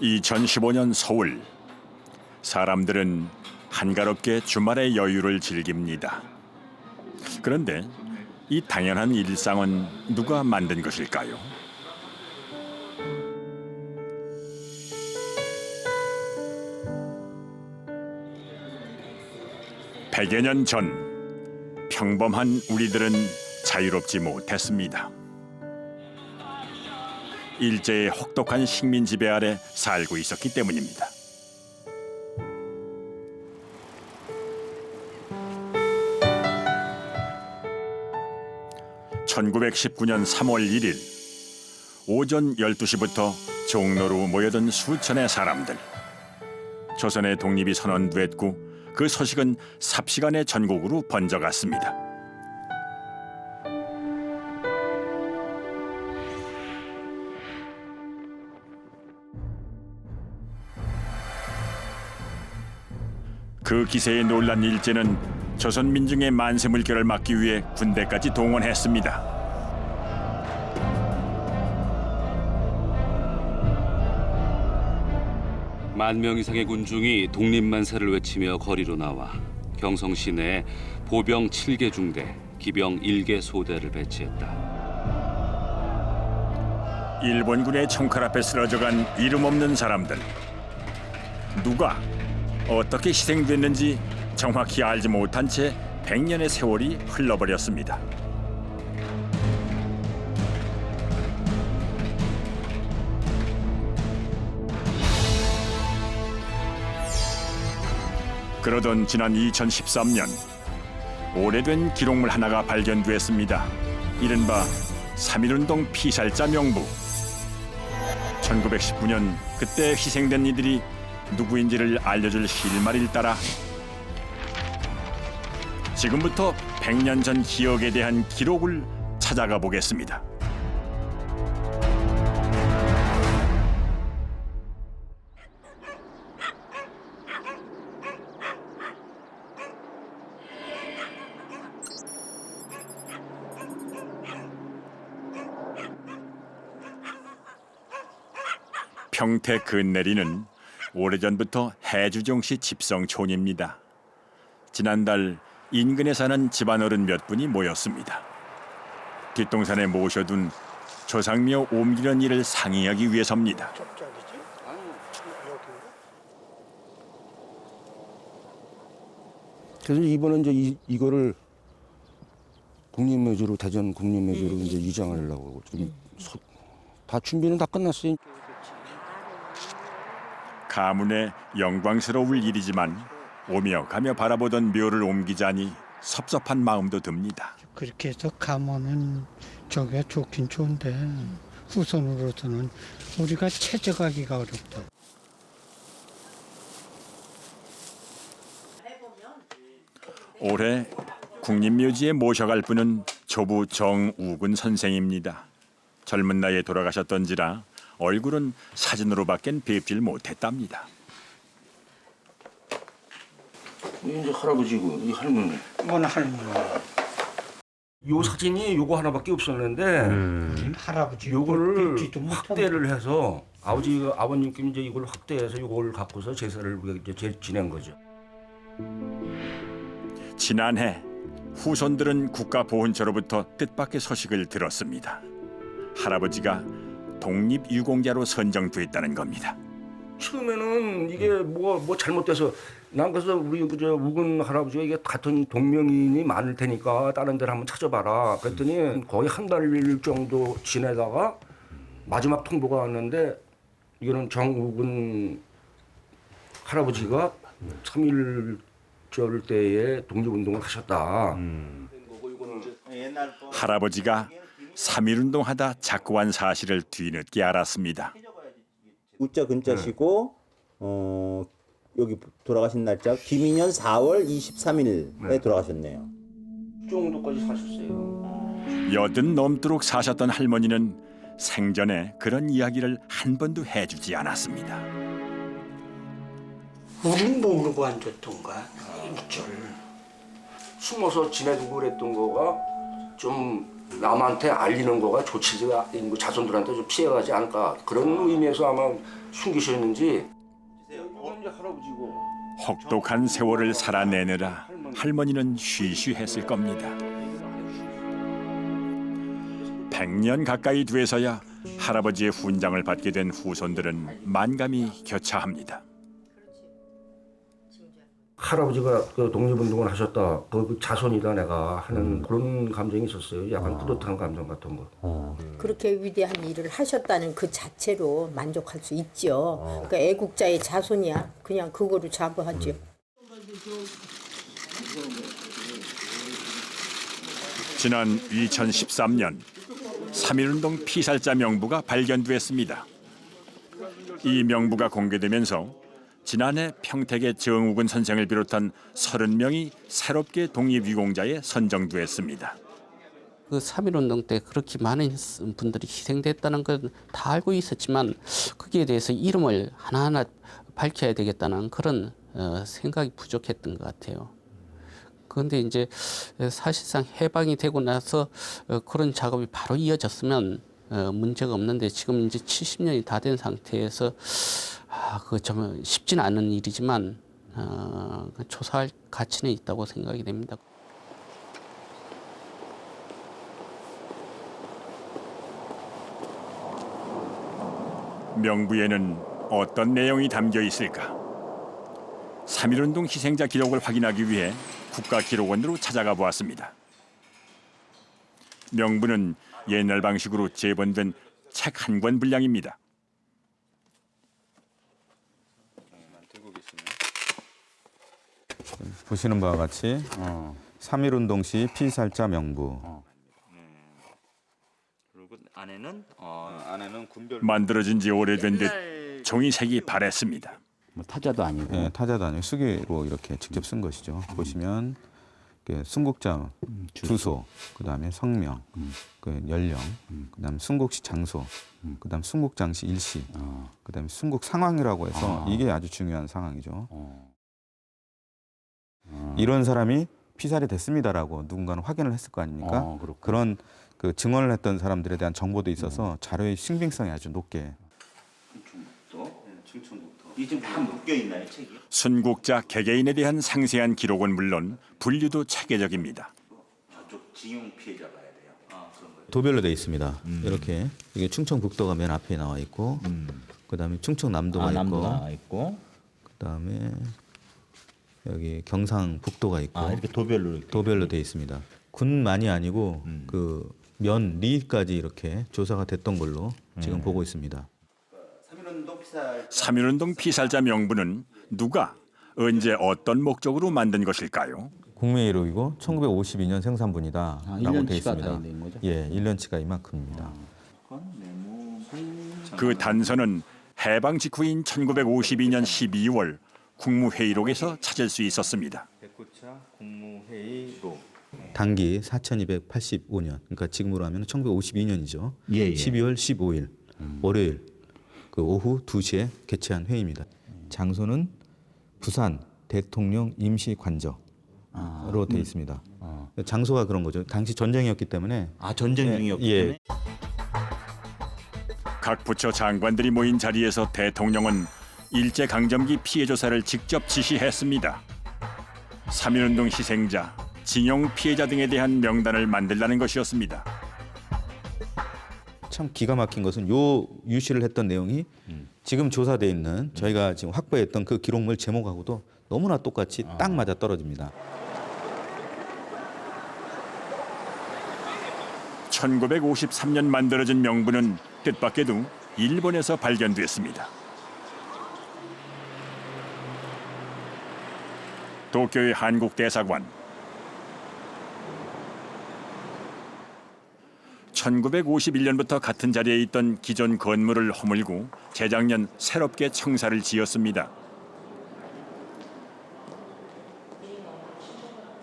2015년 서울. 사람들은 한가롭게 주말의 여유를 즐깁니다. 그런데 이 당연한 일상은 누가 만든 것일까요? 100여 년 전 평범한 우리들은 자유롭지 못했습니다. 일제의 혹독한 식민 지배 아래 살고 있었기 때문입니다. (1919년 3월 1일) 오전 12시부터 종로로 모여든 수천의 사람들. 조선의 독립이 선언됐고 그 소식은 삽시간에 전국으로 번져갔습니다. 그 기세에 놀란 일제는 조선 민중의 만세 물결을 막기 위해 군대까지 동원했습니다. 만 명 이상의 군중이 독립만세를 외치며 거리로 나와 경성 시내에 보병 7개 중대, 기병 1개 소대를 배치했다. 일본군의 총칼 앞에 쓰러져간 이름 없는 사람들. 누가 어떻게 희생됐는지 정확히 알지 못한 채 100년의 세월이 흘러버렸습니다. 그러던 지난 2013년 오래된 기록물 하나가 발견됐습니다. 이른바 3.1운동 피살자 명부. 1919년 그때 희생된 이들이 누구인지를 알려줄 실마리를 따라 지금부터 100년 전 기억에 대한 기록을 찾아가 보겠습니다. 평택 근내리는 오래전부터 해주종시 집성촌입니다. 지난달 인근에 사는 집안어른 몇 분이 모였습니다. 뒷동산에 모셔둔 조상묘 옮기는 일을 상의하기 위해서입니다. 그래서 이번에 이제 이거를 국립묘지로 대전 국립묘지로 이제 이장하려고 다 준비는 다 끝났어요. 가문의 영광스러울 일이지만 오며 가며 바라보던 묘를 옮기자니 섭섭한 마음도 듭니다. 그렇게 해서 가면은 저게 좋긴 좋은데 후손으로서는 우리가 채져가기가 어렵다. 올해 국립묘지에 모셔갈 분은 조부 정우근 선생입니다. 젊은 나이에 돌아가셨던지라 얼굴은 사진으로밖엔 뵙질 못했답니다. 이제 할아버지고 이 할머니. 뭔 할머니야. 요 사진이 요거 하나밖에 없었는데 할아버지 요거를 뵙지도 못하고. 확대를 해서 아버님께 이제 이걸 확대해서 요걸 갖고서 제사를 이제 지낸 거죠. 지난해 후손들은 국가보훈처로부터 뜻밖의 소식을 들었습니다. 할아버지가 독립유공자로 선정됐다는 겁니다. 처음에는 이게 뭐 잘못돼서 난 그래서 우리 그저 우근 할아버지가 이게 같은 동명이인이 많을 테니까 다른 데를 한번 찾아봐라. 그랬더니 거의 한 달 정도 지내다가 마지막 통보가 왔는데 이거는 정우근 할아버지가 3.1절 때에 독립운동을 하셨다. 할아버지가 3.1운동 하다 작고한 사실을 뒤늦게 알았습니다. 우자 근자시고 여기 돌아가신 날짜 김인현 4월 23일에 돌아가셨네요. 그 정도까지 사셨어요. 80 넘도록 사셨던 할머니는 생전에 그런 이야기를 한 번도 해주지 않았습니다. 우린 모르고 앉았던 거야. 일절. 숨어서 지내두고 그랬던 거가 좀 남한테 알리는 거가 좋지가 뭐 자손들한테 좀 피해가지 않을까 그런 의미에서 아마 숨기셨는지. 이건 이제 할아버지고. 혹독한 세월을 살아내느라 할머니는 쉬쉬했을 겁니다. 100년 가까이 돼서야 할아버지의 훈장을 받게 된 후손들은 만감이 교차합니다. 할아버지가 그 독립운동을 하셨다, 그 자손이다 내가 하는 그런 감정이 있었어요. 약간 뿌듯한 감정 같은 거. 그렇게 위대한 일을 하셨다는 그 자체로 만족할 수 있죠. 그러니까 애국자의 자손이야. 그냥 그거로 자부하죠. 지난 2013년 3.1운동 피살자 명부가 발견됐습니다. 이 명부가 공개되면서 지난해 평택의 정우근 선생을 비롯한 30명이 새롭게 독립유공자에 선정됐습니다. 그 3.1운동 때 그렇게 많은 분들이 희생됐다는 건 다 알고 있었지만 거기에 대해서 이름을 하나하나 밝혀야 되겠다는 그런 생각이 부족했던 것 같아요. 그런데 이제 사실상 해방이 되고 나서 그런 작업이 바로 이어졌으면 문제가 없는데 지금 이제 70년이 다 된 상태에서 그거 좀 쉽지는 않은 일이지만 조사할 가치는 있다고 생각이 됩니다. 명부에는 어떤 내용이 담겨 있을까? 3.1운동 희생자 기록을 확인하기 위해 국가기록원으로 찾아가 보았습니다. 명부는 옛날 방식으로 제본된 책 한 권 분량입니다. 보시는 바와 같이 3.1운동 시 피살자 명부. 그리고 안에는 군별 만들어진 지 오래된 듯 종이색이 바랬습니다. 뭐 타자도 아니고. 네, 타자도 아니고 수기로 이렇게 직접 쓴 것이죠. 보시면 순국자 주소, 그다음에 성명, 그 연령, 그다음에 순국시 장소, 그다음 순국장시 일시, 그다음에 순국 상황이라고 해서 이게 아주 중요한 상황이죠. 이런 사람이 피살이 됐습니다라고 누군가는 확인을 했을 거 아닙니까? 그런 그 증언을 했던 사람들에 대한 정보도 있어서 자료의 신빙성이 아주 높게. 이 지금 다 묶여 있나요, 책이? 순국자 개개인에 대한 상세한 기록은 물론 분류도 체계적입니다. 저쪽 징용 피해자 봐야 돼요. 그런 거예요. 도별로 돼 있습니다. 이렇게 이게 충청북도가 맨 앞에 나와 있고, 그다음에 충청남도가 있고, 그다음에 여기 경상북도가 있고, 이렇게 도별로 돼 있습니다. 군만이 아니고 그 면 리까지 이렇게 조사가 됐던 걸로 지금 보고 있습니다. 3.1운동 피살자 명부는 누가 언제 어떤 목적으로 만든 것일까요? 국무회의록이고 1952년 생산분이다라고 1년치가 돼 있습니다. 다 된 거죠? 예, 1년치가 이만큼입니다. 그 단서는 해방 직후인 1952년 12월 국무회의록에서 찾을 수 있었습니다. 백구차 국무회의록. 단기 4285년, 그러니까 지금으로 하면 1952년이죠. 예. 12월 15일 월요일 그 오후 2시에 개최한 회의입니다. 장소는 부산 대통령 임시관저로 돼 있습니다. 장소가 그런 거죠. 당시 전쟁이었기 때문에. 전쟁 중이었기 때문에. 각 부처 장관들이 모인 자리에서 대통령은 일제강점기 피해 조사를 직접 지시했습니다. 3.1운동 희생자, 징용 피해자 등에 대한 명단을 만들라는 것이었습니다. 참 기가 막힌 것은 요 유시를 했던 내용이 지금 조사돼 있는 저희가 지금 확보했던 그 기록물 제목하고도 너무나 똑같이 딱 맞아 떨어집니다. 1953년 만들어진 명부는 뜻밖에도 일본에서 발견됐습니다. 도쿄의 한국대사관 1951년부터 같은 자리에 있던 기존 건물을 허물고 재작년 새롭게 청사를 지었습니다.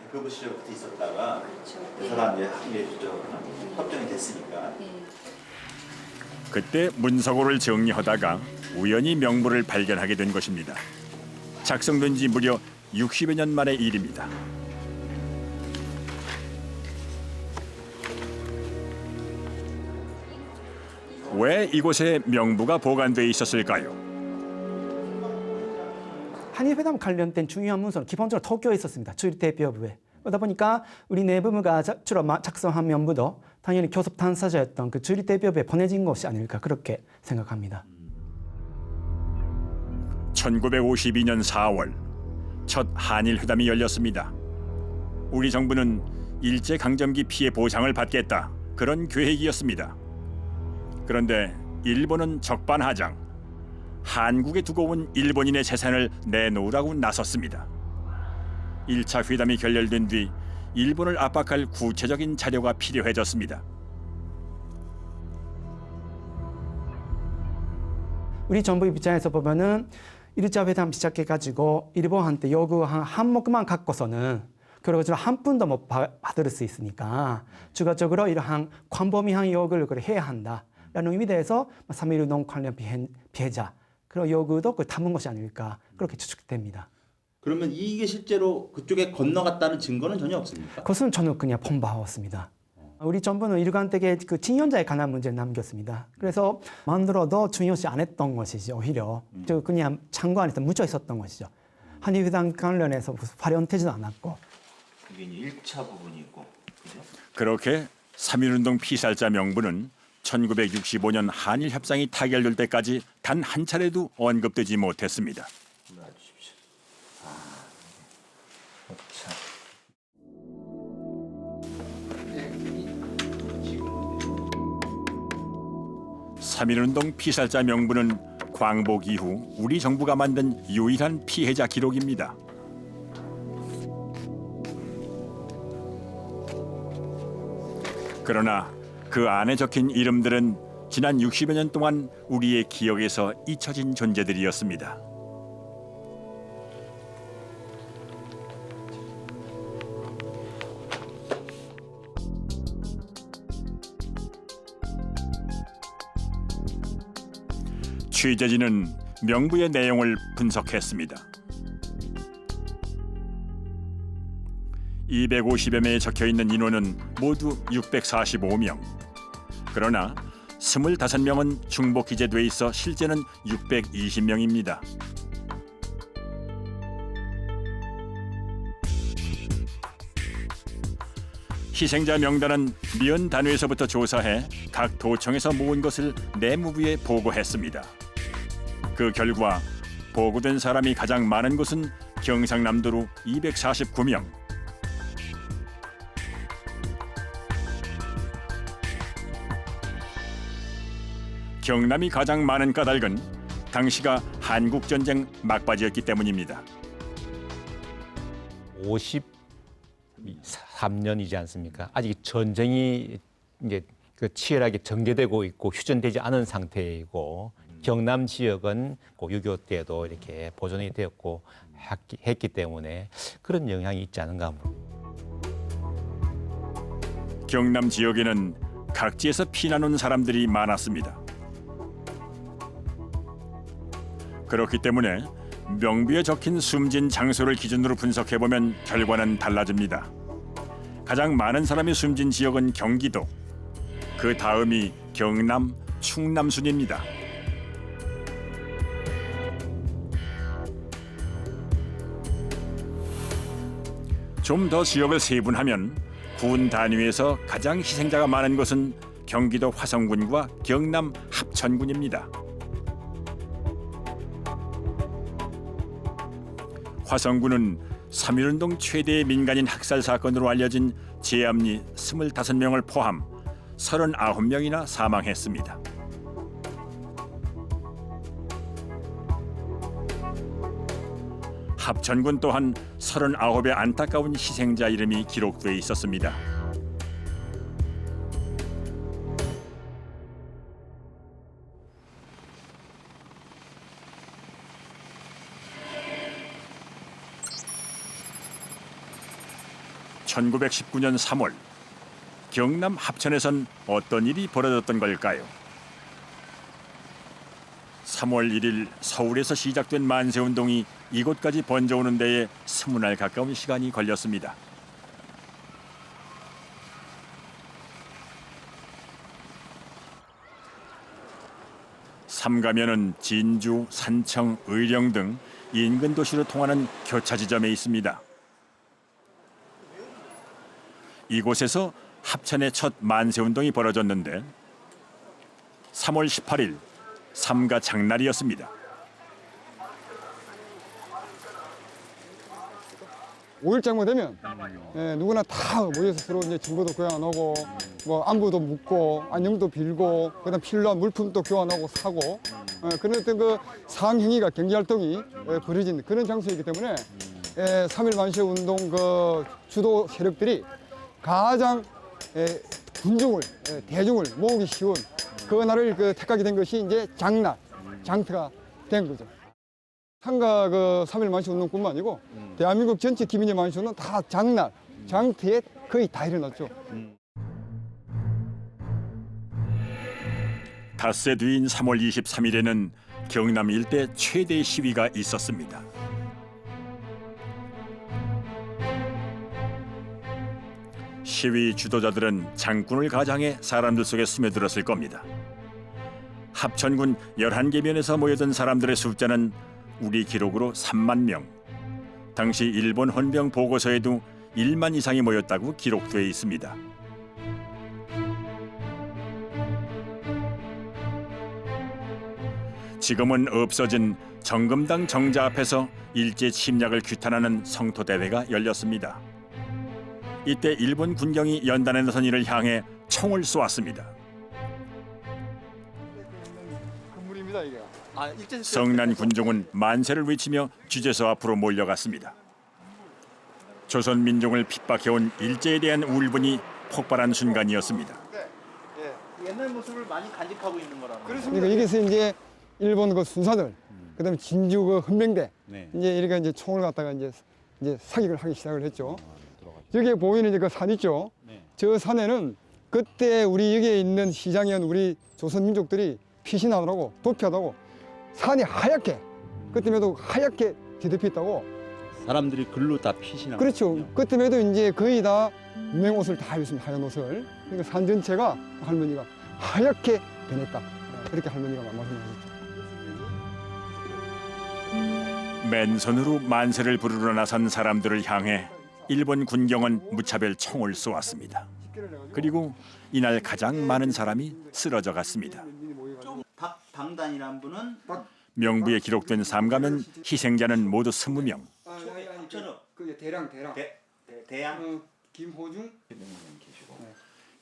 대표부 시절부터 있었다가 대사관 이제 합정이 됐으니까. 그때 문서고를 정리하다가 우연히 명부를 발견하게 된 것입니다. 작성된 지 무려 60여 년 만의 일입니다. 왜 이곳에 명부가 보관돼 있었을까요? 한일회담 관련된 중요한 문서는 기본적으로 도쿄에 있었습니다. 주일대표부에. 그러다 보니까 우리 내부부가 주로 작성한 명부도 당연히 교섭 당사자였던 그 주일대표부에 보내진 것이 아닐까 그렇게 생각합니다. 1952년 4월 첫 한일 회담이 열렸습니다. 우리 정부는 일제 강점기 피해 보상을 받겠다 그런 계획이었습니다. 그런데 일본은 적반하장, 한국에 두고 온 일본인의 재산을 내놓으라고 나섰습니다. 1차 회담이 결렬된 뒤 일본을 압박할 구체적인 자료가 필요해졌습니다. 우리 정부 입장에서 보면은 1차 회담 시작해가지고 일본한테 요구한 항목만 갖고서는 그래가지고 한 푼도 못 받을 수 있으니까 추가적으로 이러한 광범위한 요구를 해야 한다라는 의미에서 3.1운동 관련 피해자 그런 요구도 담은 것이 아닐까 그렇게 추측됩니다. 그러면 이게 실제로 그쪽에 건너갔다는 증거는 전혀 없습니까? 그것은 저는 그냥 폰바왔습니다. 우리 정부는 일관되게 그 징용자에 관한 문제를 남겼습니다. 그래서 만들어도 중요시 안 했던 것이죠. 오히려 그냥 창고 안에서 묻혀 있었던 것이죠. 한일회담 관련해서 발현되지도 않았고. 이게 이제 1차 부분이고, 그죠? 그렇게 3.1운동 피살자 명부는 1965년 한일 협상이 타결될 때까지 단 한 차례도 언급되지 못했습니다. 놔주십시오. 자. 3.1운동 피살자 명부는 광복 이후 우리 정부가 만든 유일한 피해자 기록입니다. 그러나 그 안에 적힌 이름들은 지난 60여 년 동안 우리의 기억에서 잊혀진 존재들이었습니다. 취재진은 명부의 내용을 분석했습니다. 250여 명에 적혀있는 인원은 모두 645명. 그러나 25명은 중복 기재돼 있어 실제는 620명입니다. 희생자 명단은 미연 단위에서부터 조사해 각 도청에서 모은 것을 내무부에 보고했습니다. 그 결과 보고된 사람이 가장 많은 곳은 경상남도로 249명, 경남이 가장 많은 까닭은 당시가 한국전쟁 막바지였기 때문입니다. 53년이지 않습니까? 아직 전쟁이 이제 그 치열하게 전개되고 있고 휴전되지 않은 상태이고 경남 지역은 6.25 때도 이렇게 보존이 되었고 했기 때문에 그런 영향이 있지 않은가. 경남 지역에는 각지에서 피난 온 사람들이 많았습니다. 그렇기 때문에 명부에 적힌 숨진 장소를 기준으로 분석해보면 결과는 달라집니다. 가장 많은 사람이 숨진 지역은 경기도, 그 다음이 경남, 충남 순입니다. 좀 더 지역을 세분하면 군 단위에서 가장 희생자가 많은 곳은 경기도 화성군과 경남 합천군입니다. 화성군은 3.1운동 최대의 민간인 학살 사건으로 알려진 제암리 25명을 포함 39명이나 사망했습니다. 합천군 또한 39의 안타까운 희생자 이름이 기록돼 있었습니다. (1919년 3월) 경남 합천에선 어떤 일이 벌어졌던 걸까요? 3월 1일 서울에서 시작된 만세운동이 이곳까지 번져오는 데에 20날 가까운 시간이 걸렸습니다. 삼가면은 진주, 산청, 의령 등 인근 도시로 통하는 교차 지점에 있습니다. 이곳에서 합천의 첫 만세운동이 벌어졌는데 3월 18일 삼가 장날이었습니다. 5일장만 되면 누구나 다 모여서 서로 이제 정보도 교환하고 뭐 안부도 묻고 안녕도 빌고 그다음 필요한 물품도 교환하고 사고 그런 어떤 그 상행위가 경제활동이 벌어진 그런 장소이기 때문에 3.1 만세운동 그 주도 세력들이 가장 군중을 대중을 모으기 쉬운 그 날을 택하게 된 것이 이제 장날, 장터가 된 거죠. 삼가 그 3.1 만세운동뿐만 아니고 대한민국 전체 기민의 만세운동 다 장날, 장터에 거의 다 일어났죠. 닷새 뒤인 3월 23일에는 경남 일대 최대 시위가 있었습니다. 시위 주도자들은 장군을 가장해 사람들 속에 스며들었을 겁니다. 합천군 11개 면에서 모여든 사람들의 숫자는 우리 기록으로 3만 명. 당시 일본 헌병 보고서에도 1만 이상이 모였다고 기록되어 있습니다. 지금은 없어진 정금당 정자 앞에서 일제 침략을 규탄하는 성토대회가 열렸습니다. 이때 일본 군경이 연단에 나선 이를 향해 총을 쏘았습니다. 건물입니다 이게. 성난 군종은 만세를 외치며 주재소 앞으로 몰려갔습니다. 조선 민족을 핍박해온 일제에 대한 울분이 폭발한 순간이었습니다. 옛날 모습을 많이 간직하고 있는 거라는 거죠. 그러니까 여기서 이제 일본 그 순사들, 그다음에 진주 그 헌병대 이제 이렇게 이제 총을 갖다가 이제 사격을 하기 시작을 했죠. 여기에 보이는 이제 그 산 있죠. 저 산에는 그때 우리 여기에 있는 시장에 우리 조선 민족들이 피신하느라고 도피하다고 산이 하얗게 그때에도 하얗게 뒤덮여 있다고. 사람들이 글로 다 피신하고. 그렇죠. 그때에도 이제 거의 다 유명 옷을 다 입습니다. 하얀 옷을. 그러니까 산 전체가 할머니가 하얗게 변했다. 그렇게 할머니가 말씀하셨죠. 맨손으로 만세를 부르러 나선 사람들을 향해 일본 군경은 무차별 총을 쏘았습니다. 그리고 이날 가장 많은 사람이 쓰러져 갔습니다. 박방단이란 분은 명부에 기록된 삼가면 희생자는 모두 20명. 그 대량. 대양 김호중.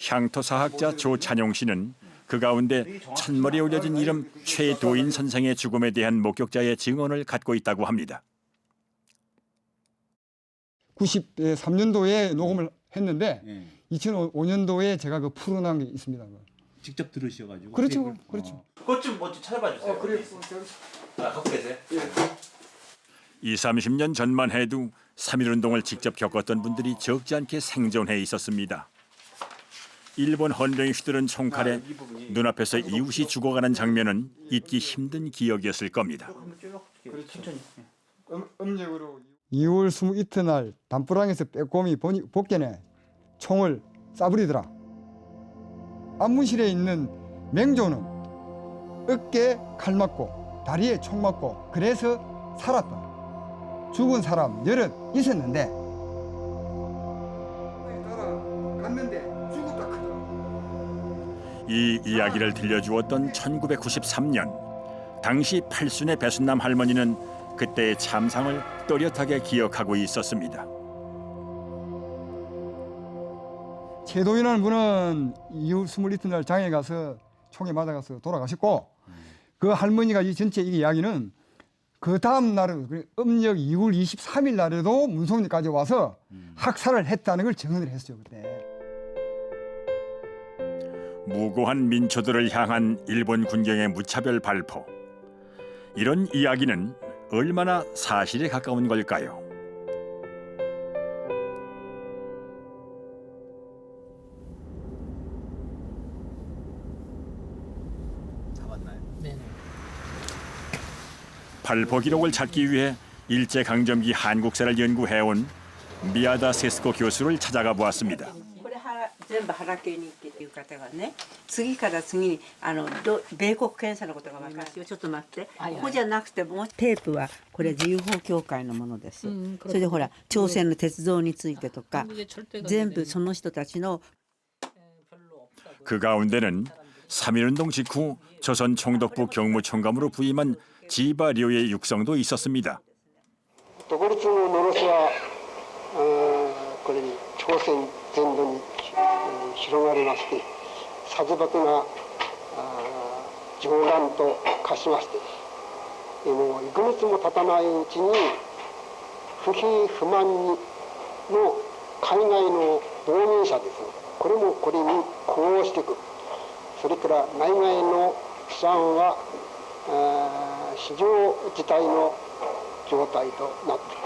향토사학자 조찬용 씨는 그 가운데 천머리에 올려진 이름 최도인 선생의 죽음에 대한 목격자의 증언을 갖고 있다고 합니다. 93년도에 녹음을 했는데 2005년도에 제가 그 풀어난 게 있습니다. 직접 들으셔가지고. 그렇죠, 그렇죠. 그것 좀 먼저 찾아봐 주세요. 그래. 갖고 계세요? 20-30년 전만 해도 3.1운동을 직접 겪었던 분들이 적지 않게 생존해 있었습니다. 일본 헌병이 휘두른 총칼에 눈앞에서 이웃이 죽어가는 장면은 잊기 힘든 기억이었을 겁니다. 음력으로 2월 22날 담벼락에서 빼꼼히 복견에 총을 쏴버리더라. 안문실에 있는 맹조는 어깨에 칼 맞고 다리에 총 맞고 그래서 살았다. 죽은 사람 여럿 있었는데 갔는데 죽었다 크더라. 이 이야기를 들려주었던 1993년 당시 팔순의 배순남 할머니는 그때의 참상을 또렷하게 기억하고 있었습니다. 최도인이라는 분은 2월 22날 장에 가서 총에 맞아가서 돌아가셨고 그 할머니가 이 전체 이 이야기는 그 다음 날은 음력 2월 23일 날에도 문송리까지 와서 학살을 했다는 걸 증언을 했어요. 그때. 무고한 민초들을 향한 일본 군경의 무차별 발포. 이런 이야기는 얼마나 사실에 가까운 걸까요? 발포 기록을 찾기 위해 일제강점기 한국사를 연구해온 미야다 세스코 교수를 찾아가 보았습니다. 全部原家日記という方がね、次から次に米国検査のことが分かりますよ。ちょっと待って、ここじゃなくてもテープはこれ自由法協会のものです。それでほら朝鮮の鉄道についてとか全部その人たちの 그 가운데는 3.1운동 직후 조선 총독부 경무총감으로 부임한 지바료의 육성도 있었습니다. 独立ののろしはこれに朝鮮全土に広がりまして、殺戮が上乱と化しまして、もう幾日も経たないうちに不平不満の海外の亡命者ですね、これもこれに呼応していく。それから内外の不安は非常事態の状態となっている。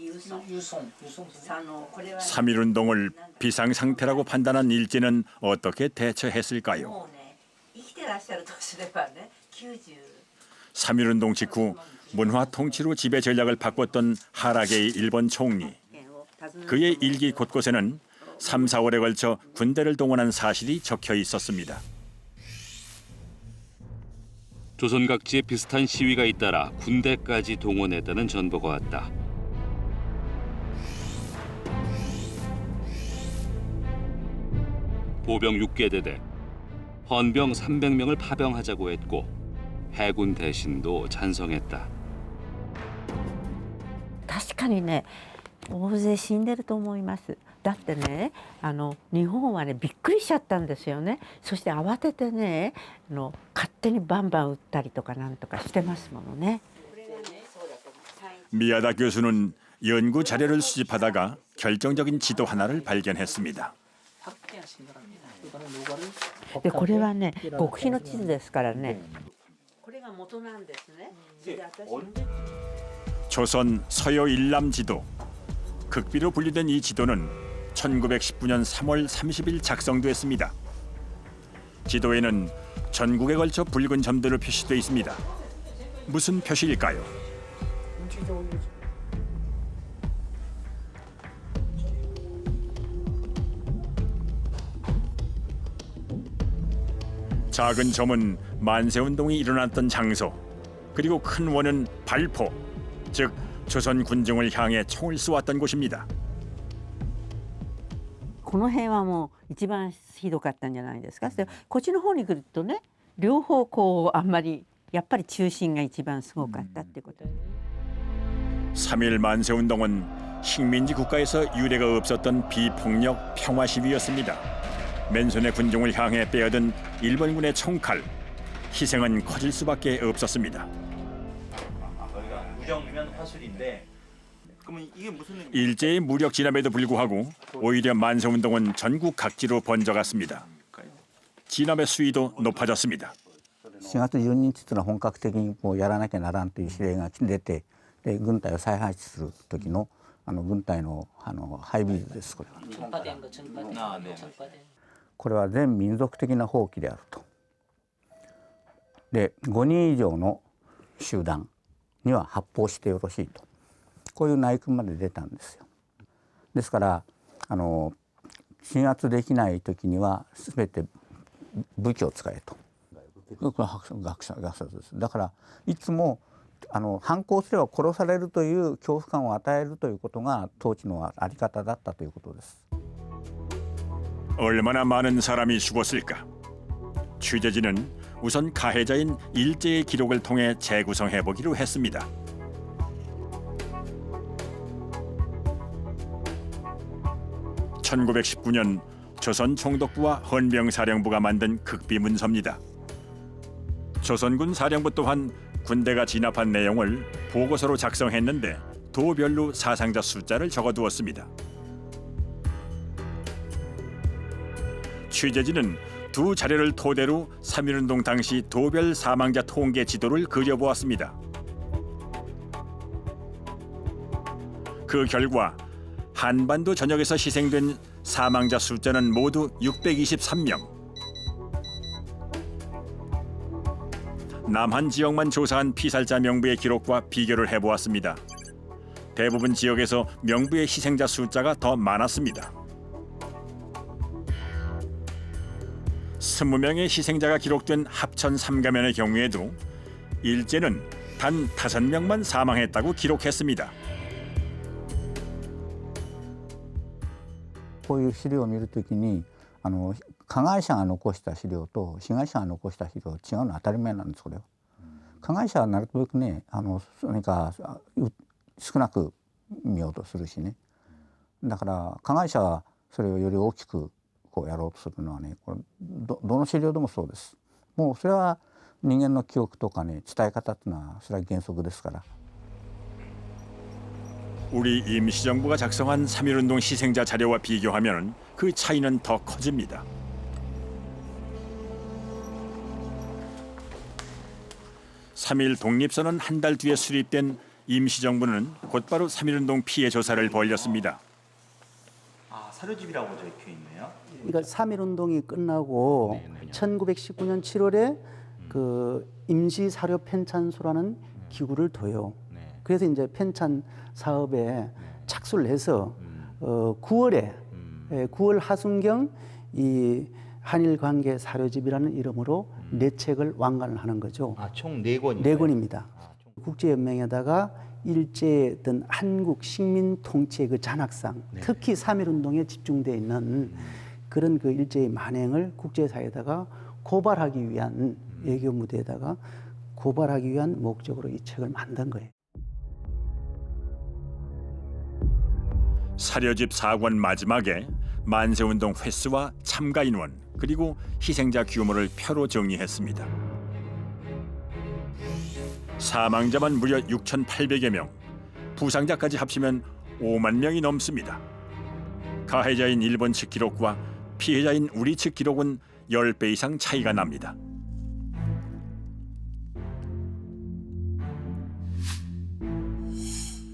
3.1운동을 비상상태라고 판단한 일제는 어떻게 대처했을까요? 3.1운동 직후 문화 통치로 지배 전략을 바꿨던 하라게이 일본 총리. 그의 일기 곳곳에는 3, 4월에 걸쳐 군대를 동원한 사실이 적혀 있었습니다. 조선 각지에 비슷한 시위가 잇따라 군대까지 동원했다는 전보가 왔다. 보병 6개대대, 헌병 300명을 파병하자고 했고 해군 대신도 찬성했다. 確かにね、大勢死んでると思います。だってね、日本はねびっくりしちゃったんですよね。そして慌ててね、勝手にバンバン撃ったりとかなんとかしてますものね。 미야다 교수는 연구 자료를 수집하다가 결정적인 지도 하나를 발견했습니다. でこれはね極秘の地図ですからね。これが元なんですね。 조선 서요 일남 지도. 극비로 분류된 이 지도는 1919년 3월 30일 작성됐습니다. 지도에는 전국에 걸쳐 붉은 점들로 표시되어 있습니다. 무슨 표시일까요? 작은 점은 만세운동이 일어났던 장소, 그리고 큰 원은 발포, 즉 조선 군중을 향해 총을 쏘았던 곳입니다. この辺はもう一番ひどかったんじゃないですか。こっちの方に来るとね、両方こうあんまりやっぱり中心が一番すごかったってこと。 3.1 만세운동은 식민지 국가에서 유례가 없었던 비폭력 평화 시위였습니다. 맨손의 군중을 향해 빼어든 일본군의 총칼, 희생은 커질 수밖에 없었습니다. 무정면 화술인데 그러면 이게 무슨 의미? 일제의 무력 진압에도 불구하고 오히려 만세운동은 전국 각지로 번져갔습니다. 진압의 수위도 높아졌습니다. 4月12日というのは本格的にこうやらなきゃならんという指令が出て、で軍隊を再配置する時の軍隊の配備図です。これは。これは全民族的な放棄であると。で5人以上の集団には発砲してよろしいと、こういう内訓まで出たんですよ。ですから鎮圧できない時には全て武器を使えと。これは学者です。だからいつも反抗すれば殺されるという恐怖感を与えるということが統治のあり方だったということです。 얼마나 많은 사람이 죽었을까? 취재진은 우선 가해자인 일제의 기록을 통해 재구성해보기로 했습니다. (1919년) 조선 총독부와 헌병사령부가 만든 극비 문서입니다. 조선군 사령부 또한 군대가 진압한 내용을 보고서로 작성했는데 도별로 사상자 숫자를 적어두었습니다. 취재진은 두 자료를 토대로 3.1운동 당시 도별 사망자 통계 지도를 그려보았습니다. 그 결과 한반도 전역에서 희생된 사망자 숫자는 모두 623명. 남한 지역만 조사한 피살자 명부의 기록과 비교를 해보았습니다. 대부분 지역에서 명부의 희생자 숫자가 더 많았습니다. 20명의 희생자가 기록된 합천 3가면의 경우에도 일제는 단 5명만 사망했다고 기록했습니다. こういう資料を見るときに加害者が残した資料と被害者が残した資料違うのは当たり前なんですこれは。加害者はなるべくね何か少なく見ようとするしね。だから加害者はそれをより大きくこうやろうとするのはねこれどの資料でもそうです。もうそれは人間の記憶とかね伝え方っていうのはそれは原則ですから。 우리 임시정부가 작성한 3.1운동 희생자 자료와 비교하면 그 차이는 더 커집니다. (3.1) 독립선언 한 달 뒤에 수립된 임시정부는 곧바로 3.1운동 피해 조사를 벌였습니다. 아, 사료집이라고 적혀 있네요. 그러니까 3.1운동이 끝나고 1919년 7월에 그 임시 사료 편찬소라는 기구를 둬요. 그래서 이제 편찬 사업에 착수를 해서 9월 하순경 이 한일 관계 사료집이라는 이름으로 4책을 완간을 하는 거죠. 아, 총 4권이요? 4권입니다. 국제연맹에다가 일제의 어떤 한국 식민 통치의 그 잔악상, 특히 3.1운동에 집중되어 있는 그런 그 일제의 만행을 국제사회에다가 고발하기 위한 외교 무대에다가 고발하기 위한 목적으로 이 책을 만든 거예요. 사료집 4권 마지막에 만세운동 횟수와 참가 인원 그리고 희생자 규모를 표로 정리했습니다. 사망자만 무려 6,800여 명, 부상자까지 합치면 5만 명이 넘습니다. 가해자인 일본 측 기록과 피해자인 우리 측 기록은 10배 이상 차이가 납니다.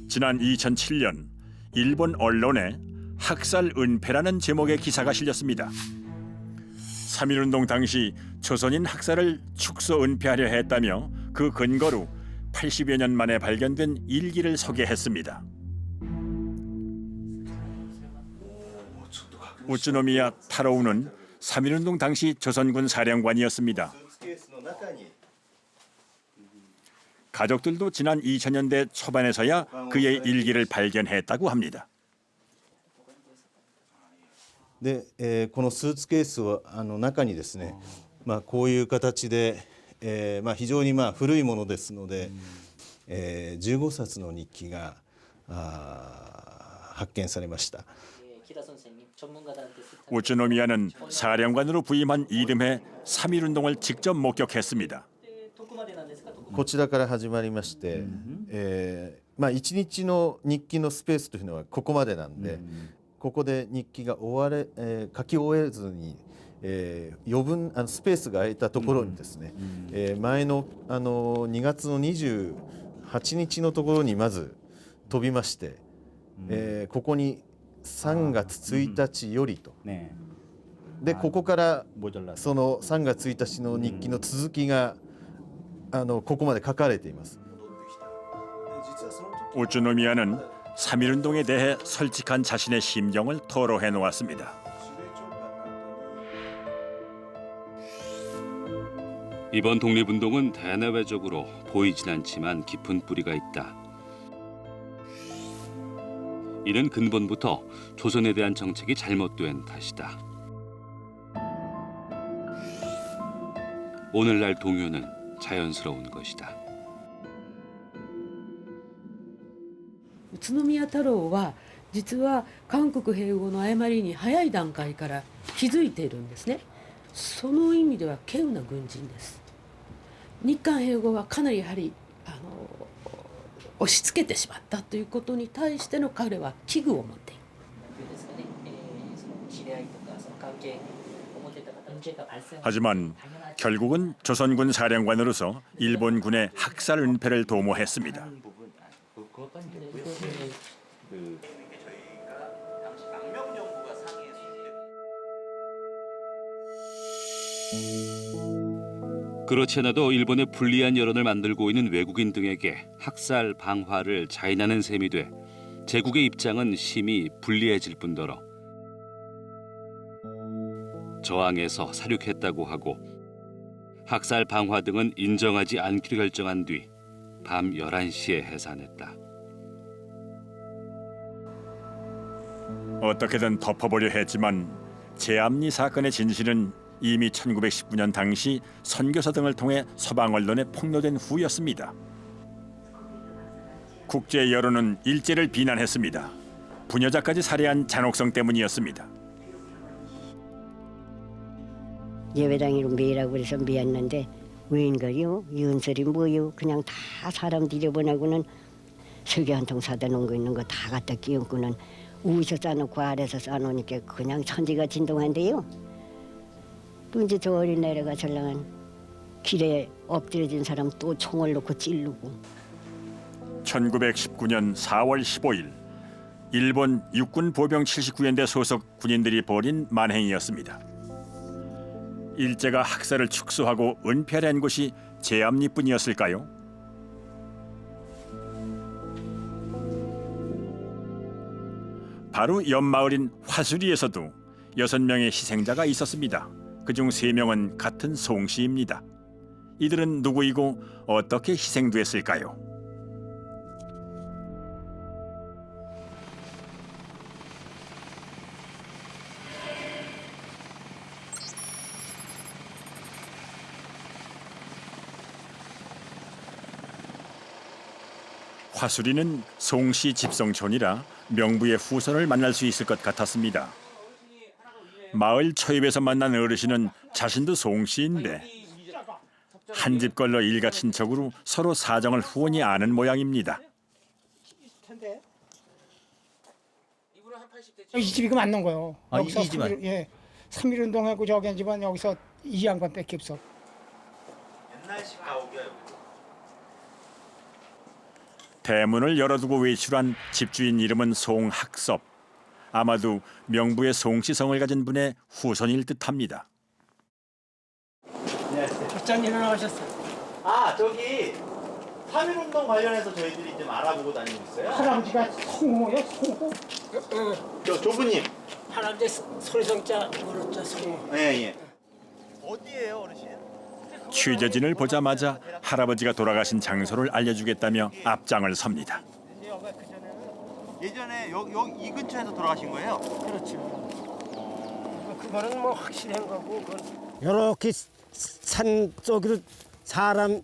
지난 2007년 일본 언론에 학살 은폐라는 제목의 기사가 실렸습니다. 3.1운동 당시 조선인 학살을 축소 은폐하려 했다며 그 근거로 80여 년 만에 발견된 일기를 소개했습니다. 우츠노미야 타로우는 3.1운동 당시 조선군 사령관이었습니다. 가족들도 지난 2000년대 초반에서야 그의 일기를 발견했다고 합니다. で、このスーツケースは中にですね、こういう形で、非常に古いものですので、15冊の日記が発見されました。 우츠노미야는 사령관으로 부임한 이듬해 3.1운동을 직접 목격했습니다. こちらから始まりまして、1日の日記のスペースというのはここまでなんで、ここで日記が書き終えずに、余分スペースが空いたところにですね、前の2月の28日のところにまず飛びまして、ここに3月1日よりと、でここからその3月1日の日記の続きがここまで書かれています。 우츠노미야는 3.1운동에 대해 솔직한 자신의 심경을 토로해 놓았습니다. 이번 독립운동은 대내외적으로 보이진 않지만 깊은 뿌리가 있다. 이는 근본부터 조선에 대한 정책이 잘못된 탓이다. 오늘날 동요는 자연스러운 것이다. 宇都宮太郎は実は韓国併合の誤りに早い段階から気づいているんですね。その意味では稀有な軍人です。日韓併合はかなりやはり押し付けてしまったということに対しての彼は危惧を持っている。 하지만 결국은 조선군 사령관으로서 일본군의 학살 은폐를 도모했습니다. 그렇지 않아도 일본에 불리한 여론을 만들고 있는 외국인 등에게 학살 방화를 자인하는 셈이 돼 제국의 입장은 심히 불리해질 뿐더러 저항해서 사륙했다고 하고 학살 방화 등은 인정하지 않기로 결정한 뒤 밤 11시에 해산했다. 어떻게든 덮어보려 했지만 제암리 사건의 진실은 이미 1919년 당시 선교사 등을 통해 서방 언론에 폭로된 후였습니다. 국제 여론은 일제를 비난했습니다. 부녀자까지 살해한 잔혹성 때문이었습니다. 예배당이로 매라고 그래서 매었는데 웬걸요? 이은설이 뭐요? 그냥 다 사람 들여보내고는 설교 한 통 사다 놓은 거 있는 거 다 갖다 끼얹고는 위에서 싸놓고 아래서 싸놓으니까 그냥 천지가 진동한데요. 또 이제 저 어린 내려가 설랑한 길에 엎드려진 사람 또 총을 놓고 찌르고. 1919년 4월 15일 일본 육군 보병 79연대 소속 군인들이 벌인 만행이었습니다. 일제가 학살을 축소하고 은폐하려 한 곳이 제암리뿐이었을까요? 바로 옆마을인 화수리에서도 6명의 희생자가 있었습니다. 그중 3명은 같은 송씨입니다. 이들은 누구이고 어떻게 희생됐을까요? 화수리는 송씨 집성촌이라 명부의 후손을 만날 수 있을 것 같았습니다. 마을 초입에서 만난 어르신은 자신도 송씨인데 한 집 걸러 일가 친척으로 서로 사정을 후원히 아는 모양입니다. 이 집이 그 맞는 거요. 아, 여기서 이 집안? 3.1 운동하고 저기 한 집은 여기서 이 양반밖에 없어. 옛날식 가옥이야 여기. 대문을 열어두고 외출한 집주인 이름은 송학섭. 아마도 명부의 송씨성을 가진 분의 후손일 듯합니다. 어쩐 일로 나오셨어요? 아 저기 3.1운동 관련해서 저희들이 좀 알아보고 다니고 있어요. 할아버지가 송호요? 송호? 저 조부님. 할아버지 소리성자 물었죠 송호. 예. 어디예요 어르신? 취재진을 보자마자 할아버지가 돌아가신 장소를 알려주겠다며 앞장을 섭니다. 예전에 여기 이 근처에서 돌아가신 거예요? 그렇죠. 그거는 뭐 확실한 거고. 이렇게 산 속으로 사람이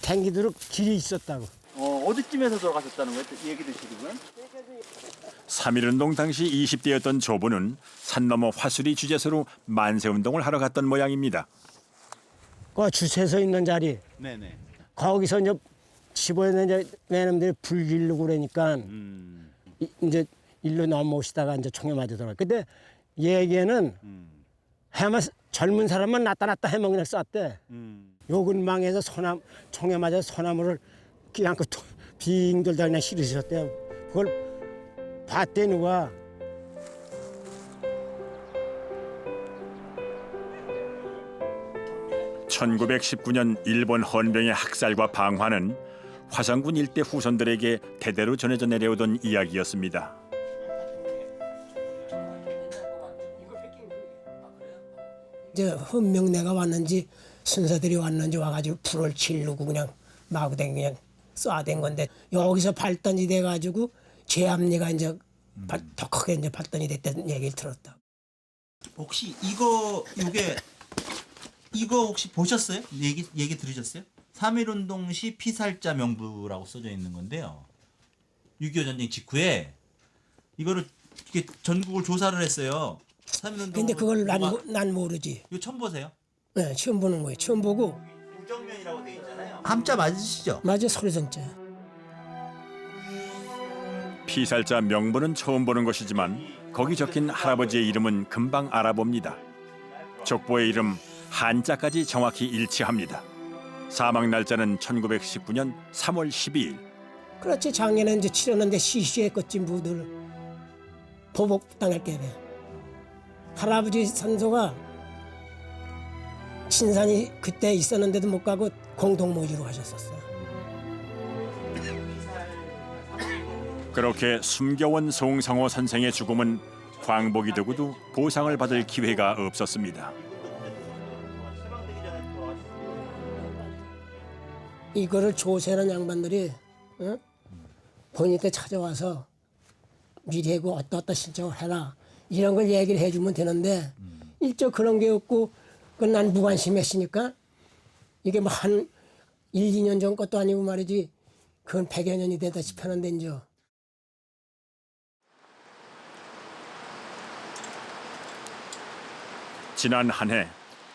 댕기도록 길이 있었다고. 어디쯤에서 돌아가셨다는 거예요? 얘기 드시고는? 3.1운동 당시 20대였던 조부는 산 너머 화수리 주재소로 만세운동을 하러 갔던 모양입니다. 그 주최소 있는 자리. 네네. 거기서 이제 15년 이제 외놈들이 불 지르고 그러니까 이제 일로 넘어오시다가 이제 총에 맞으더라고요. 근데 얘기에는 해마 젊은 사람만 나타났다 해면 그냥 쐈대. 요 근방에서 총에 맞아 소나무를 그냥 그 빙 돌다 그냥 실으셨대요. 그걸 봤대 누가. (1919년) 일본 헌병의 학살과 방화는 화성군 일대 후손들에게 대대로 전해져 내려오던 이야기였습니다. 이제 헌명대가 왔는지 순사들이 왔는지 와가지고 불을 지르고 그냥 마구댕 그냥 쏴댄 건데 여기서 발단이 돼가지고 제암리가 이제 더 크게 이제 발단이 됐다는 얘기를 들었다. 혹시 이거 혹시 보셨어요? 얘기 들으셨어요? 3.1운동 시 피살자 명부라고 써져 있는 건데요. 6.25 전쟁 직후에 이거를 이렇게 전국을 조사를 했어요. 3.1운동. 근데 그걸 난 모르지. 이거 처음 보세요? 네, 처음 보는 거예요. 처음 보고. 우정면이라고 돼 있잖아요. 함자 맞으시죠? 맞아, 소리성자. 피살자 명부는 처음 보는 것이지만 거기 적힌 할아버지의 이름은 금방 알아봅니다. 족보의 이름 한자까지 정확히 일치합니다. 사망 날짜는 1919년 3월 12일. 그렇지, 작년에 이제 치렀는데 시시했겠지 무들 보복당할 게래. 할아버지 산소가 신산이 그때 있었는데도 못 가고 공동모지로 가셨었어. 그렇게 숨겨온 송성호 선생의 죽음은 광복이 되고도 보상을 받을 기회가 없었습니다. 이거를 조세하는 양반들이 본인한테 찾아와서 미리하고 어떠 신청을 해라 이런 걸 얘기를 해주면 되는데 일절 그런 게 없고 그건 난 무관심했으니까 이게 뭐 한 1, 2년 전 것도 아니고 말이지 그건 100여 년이 되다시피 하는데 이제 지난 한 해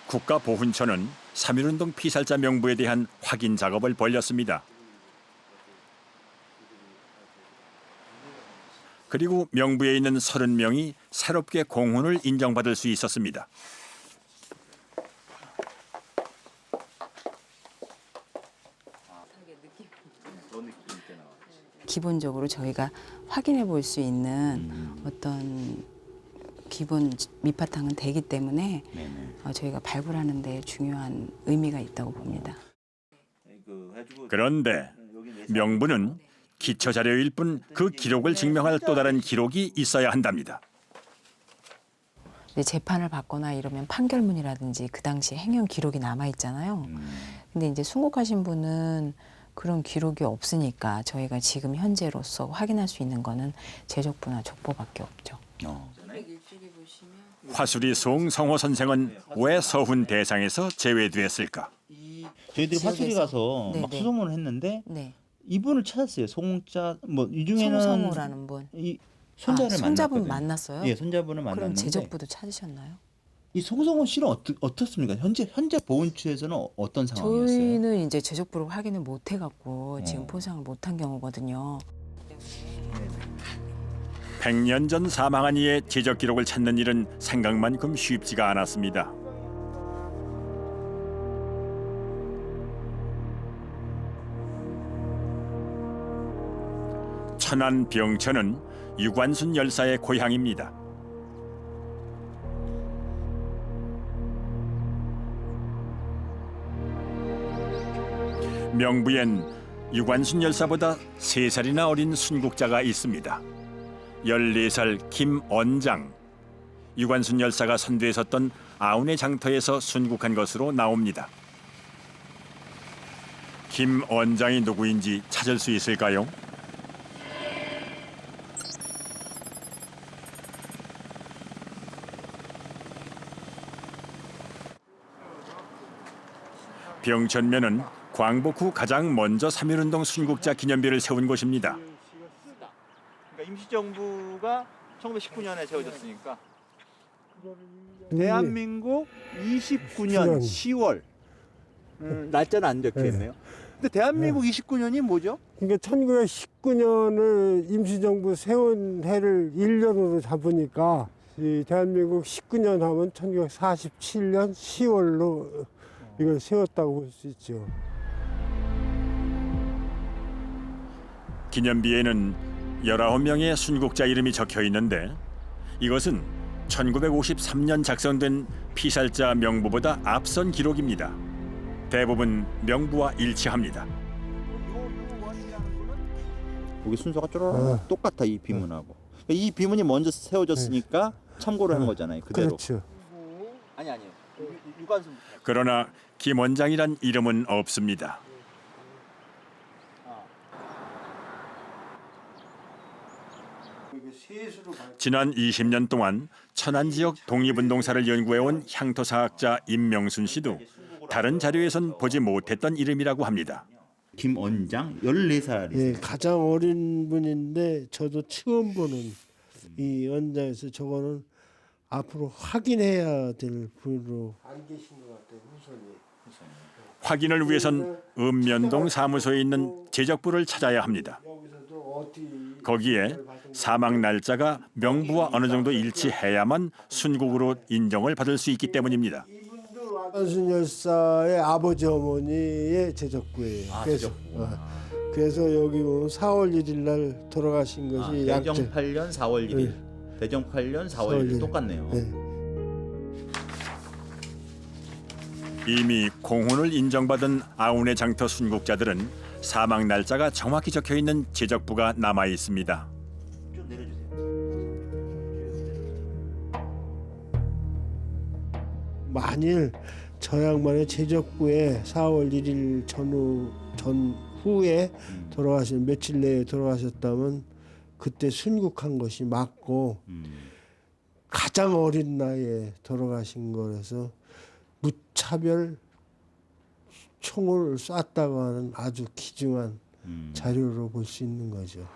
국가보훈처는 3.1운동 피살자 명부에 대한 확인 작업을 벌였습니다. 그리고 명부에 있는 30명이 새롭게 공훈을 인정받을 수 있었습니다. 기본적으로 저희가 확인해 볼 수 있는 어떤 기본 밑바탕은 되기 때문에 저희가 발굴하는 데 중요한 의미가 있다고 봅니다. 그런데 명부는 기초 자료일 뿐 그 기록을 증명할 또 다른 기록이 있어야 한답니다. 재판을 받거나 이러면 판결문이라든지 그 당시 행형 기록이 남아 있잖아요. 근데 이제 순국하신 분은 그런 기록이 없으니까 저희가 지금 현재로서 확인할 수 있는 거는 제적부나 족보밖에 없죠. 화수리 송성호 선생은 왜 서훈 대상에서 제외됐을까? 저희들이 화수리 가서 막 수소문을 했는데 이분을 찾았어요. 송자 뭐 이 중에는 송성호라는 분. 이 손자를 손자분 만났거든요. 만났어요? 예, 손자분을 만났는데. 그럼 제적부도 찾으셨나요? 이 송성호 씨는 어떻습니까? 현재 보훈처에서는 어떤 상황이었어요? 저희는 이제 제적부를 확인을 못 해갖고 지금 포상을 못한 경우거든요. 100년 전 사망한 이의 제적 기록을 찾는 일은 생각만큼 쉽지가 않았습니다. 천안 병천은 유관순 열사의 고향입니다. 명부엔 유관순 열사보다 3살이나 어린 순국자가 있습니다. 14살 김언장. 유관순 열사가 선두에 섰던 아운의 장터에서 순국한 것으로 나옵니다. 김언장이 누구인지 찾을 수 있을까요? 병천면은 광복 후 가장 먼저 3.1운동 순국자 기념비를 세운 곳입니다. 그러니까 임시정부가 1919년에 세워졌으니까 대한민국 29년 10월 날짜는 안 적혀 있네요. 근데 대한민국 29년이 뭐죠? 그러니까 1919년을 임시정부 세운 해를 1년으로 잡으니까 이 대한민국 19년 하면 1947년 10월로 이걸 세웠다고 볼 수 있죠. 기념비에는 19명의 순국자 이름이 적혀 있는데 이것은 1953년 작성된 피살자 명부보다 앞선 기록입니다. 대부분 명부와 일치합니다. 여기 순서가 쪼르륵 똑같아 이 비문하고. 이 비문이 먼저 세워졌으니까 참고를 한 거잖아요. 그대로. 그렇죠. 아니요. 유관순. 그러나 김원장이란 이름은 없습니다. 지난 20년 동안 천안 지역 독립운동사를 연구해온 향토사학자 임명순 씨도 다른 자료에선 보지 못했던 이름이라고 합니다. 김언장 14살이세요. 예, 가장 어린 분인데 저도 처음 보는 이 원장에서 저거는 앞으로 확인해야 될 분으로 안 계신 것 같아요. 후손이. 확인을 위해선 읍면동 사무소에 있는 제적부를 찾아야 합니다. 거기에 사망 날짜가 명부와 어느 정도 일치해야만 순국으로 인정을 받을 수 있기 때문입니다. 유관순 열사의 아버지 어머니의 제적부예요. 그래서 여기 보면 4월 1일 날 돌아가신 것이 대정 8년 4월 1일. 네. 대정 8년 4월 1일 똑같네요. 네. 이미 공훈을 인정받은 아운의 장터 순국자들은 사망 날짜가 정확히 적혀 있는 제적부가 남아 있습니다. 만일 저 양반의 제적부에 4월 1일 전후 전후에 돌아가신 며칠 내에 돌아가셨다면 그때 순국한 것이 맞고 가장 어린 나이에 돌아가신 거라서 무차별 총을 쐈다고 하는 아주 귀중한 자료로 볼 수 있는 거죠.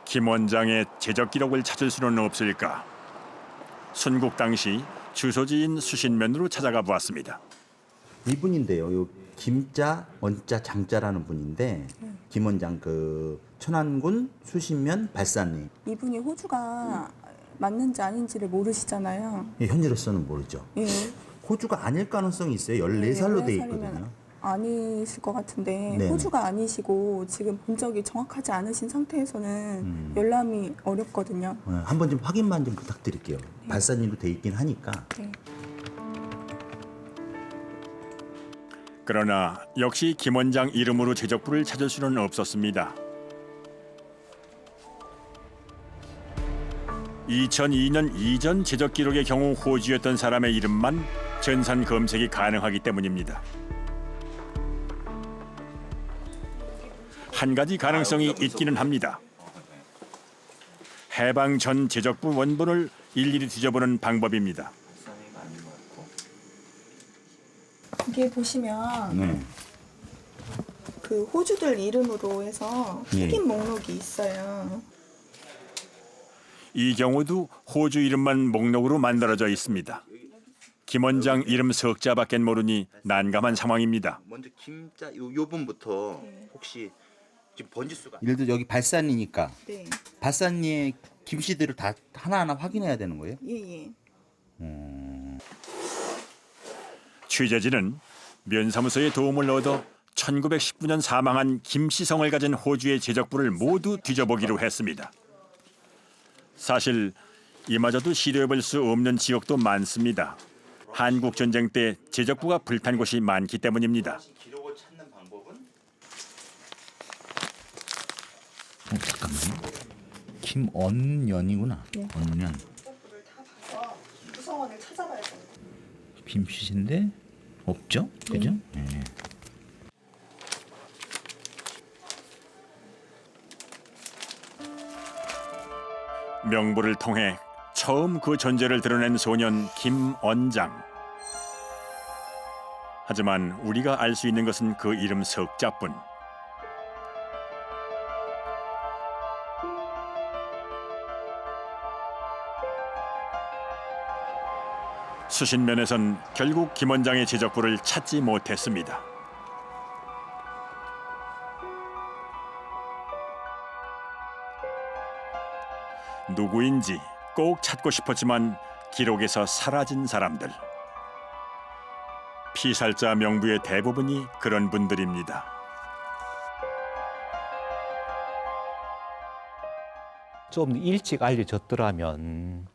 김 원장의 제적 기록을 찾을 수는 없을까? 순국 당시 주소지인 수신면으로 찾아가 보았습니다. 이분인데요. 요 김자, 원자, 장자라는 분인데 김 원장 그 천안군 수신면 발산리. 이분이 호주가 맞는지 아닌지를 모르시잖아요. 예, 현재로서는 모르죠. 예. 호주가 아닐 가능성이 있어요. 14살로 돼 있거든요. 아니실 것 같은데 네. 호주가 아니시고 지금 본적이 정확하지 않으신 상태에서는 열람이 어렵거든요. 한번 좀 확인만 좀 부탁드릴게요. 발산리로 돼 있긴 하니까. 네. 그러나 역시 김 원장 이름으로 제적부를 찾을 수는 없었습니다. 2002년 이전 제적 기록의 경우 호주였던 사람의 이름만 전산 검색이 가능하기 때문입니다. 한 가지 가능성이 있기는 합니다. 해방 전 제적부 원본을 일일이 뒤져보는 방법입니다. 이게 보시면 네. 그 호주들 이름으로 해서 확인 목록이 있어요. 이 경우도 호주 이름만 목록으로 만들어져 있습니다. 김 원장 이름 석자밖엔 모르니 난감한 상황입니다. 먼저 김자 요 분부터 혹시 지금 번지수가 예를 들어 여기 발산리니까 네. 발산리의 김씨들을 다 하나하나 확인해야 되는 거예요? 예. 취재진은 면사무소의 도움을 얻어 1919년 사망한 김씨성을 가진 호주의 제적부를 모두 뒤져보기로 했습니다. 사실 이마저도 시도해볼 수 없는 지역도 많습니다. 한국 전쟁 때 제적부가 불탄 곳이 많기 때문입니다. 기록을 찾는 방법은? 잠깐만요. 김언년이구나. 네. 언년. 구성원을 찾아봐야 돼요. 김씨인데 없죠? 그죠? 네. 명부를 통해 처음 그 존재를 드러낸 소년 김언장. 하지만 우리가 알 수 있는 것은 그 이름 석자뿐. 수신면에선 결국 김 원장의 제적부를 찾지 못했습니다. 누구인지 꼭 찾고 싶었지만 기록에서 사라진 사람들. 피살자 명부의 대부분이 그런 분들입니다. 좀 일찍 알려졌더라면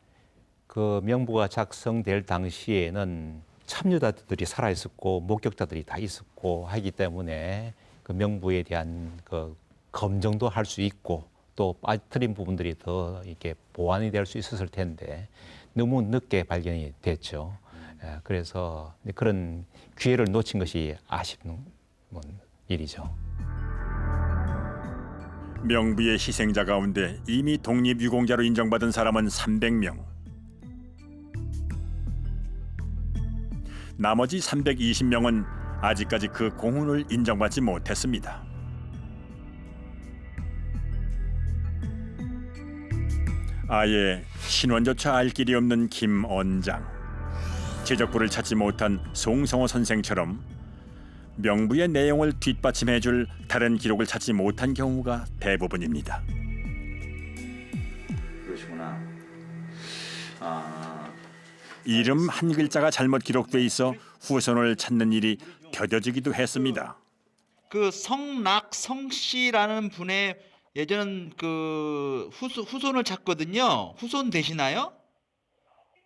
그 명부가 작성될 당시에는 참여자들이 살아 있었고 목격자들이 다 있었고 하기 때문에 그 명부에 대한 그 검증도 할 수 있고 또 빠뜨린 부분들이 더 이렇게 보완이 될 수 있었을 텐데 너무 늦게 발견이 됐죠. 그래서 그런 기회를 놓친 것이 아쉬운 일이죠. 명부의 희생자 가운데 이미 독립유공자로 인정받은 사람은 300명. 나머지 320명은 아직까지 그 공훈을 인정받지 못했습니다. 아예 신원조차 알 길이 없는 김언장. 제적부를 찾지 못한 송성호 선생처럼 명부의 내용을 뒷받침해줄 다른 기록을 찾지 못한 경우가 대부분입니다. 그러시구나. 이름 한 글자가 잘못 기록돼 있어 후손을 찾는 일이 더뎌지기도 했습니다. 그 성낙성 씨라는 분의 예전 그 후손을 찾거든요. 후손 되시나요?